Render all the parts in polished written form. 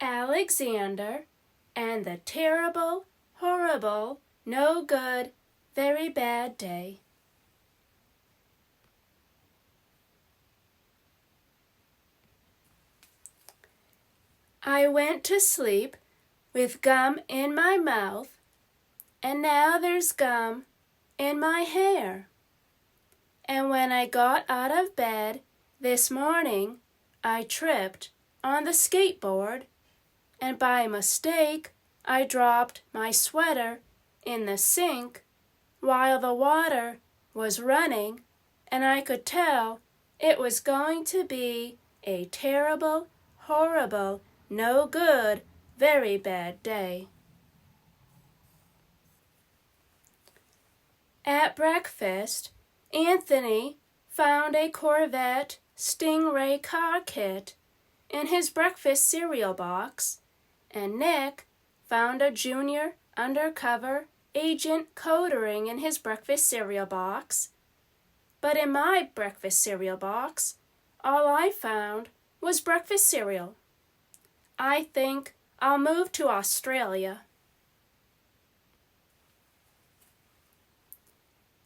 Alexander and the terrible, horrible, no good, very bad day. I went to sleep with gum in my mouth, and now there's gum in my hair. And when I got out of bed this morning, I tripped on the skateboard, and by mistake I dropped my sweater in the sink while the water was running, and I could tell it was going to be a terrible, horrible, no good, very bad day. At breakfast, Anthony found a Corvette Stingray car kit in his breakfast cereal box, and Nick found a junior undercover agent code ring in his breakfast cereal box. But in my breakfast cereal box, all I found was breakfast cereal. I think I'll move to Australia.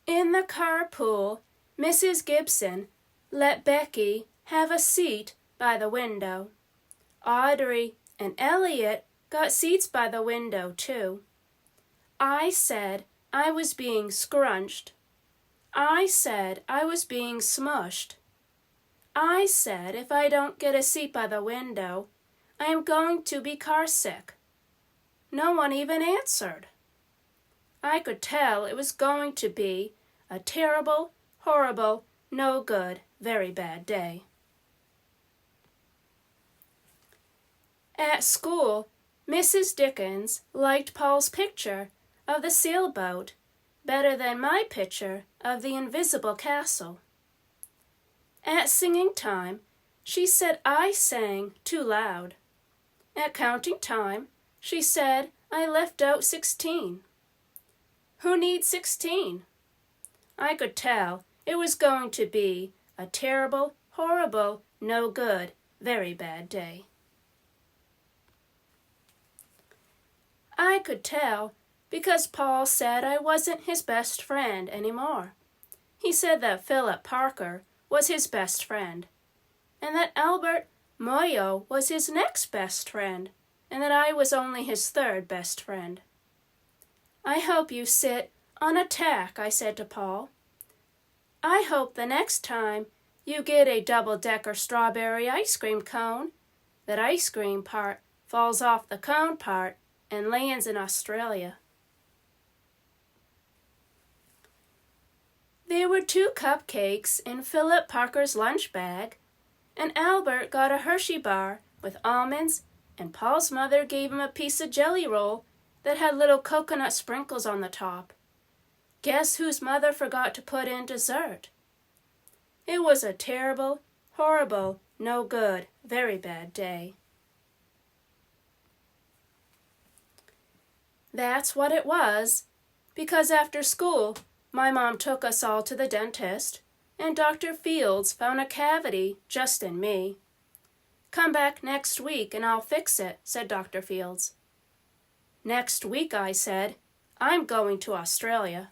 In the carpool, Mrs. Gibson let Becky have a seat by the window. Audrey and Elliot got seats by the window, too. I said I was being scrunched. I said I was being smushed. I said if I don't get a seat by the window, I am going to be carsick. No one even answered. I could tell it was going to be a terrible, horrible, no good, very bad day. At school, Mrs. Dickens liked Paul's picture of the sailboat better than my picture of the invisible castle. At singing time, she said I sang too loud. At counting time, she said I left out 16. Who needs 16? I could tell it was going to be a terrible, horrible, no good, very bad day. I could tell because Paul said I wasn't his best friend anymore. He said that Philip Parker was his best friend, and that Albert Moyo was his next best friend, and that I was only his third best friend. I hope you sit on a tack, I said to Paul. I hope the next time you get a double-decker strawberry ice cream cone, that ice cream part falls off the cone part and lands in Australia. There were 2 cupcakes in Philip Parker's lunch bag, and Albert got a Hershey bar with almonds, and Paul's mother gave him a piece of jelly roll that had little coconut sprinkles on the top. Guess whose mother forgot to put in dessert? It was a terrible, horrible, no good, very bad day. That's what it was, because after school, my mom took us all to the dentist, and Dr. Fields found a cavity just in me. Come back next week and I'll fix it, said Dr. Fields. Next week, I said. I'm going to Australia.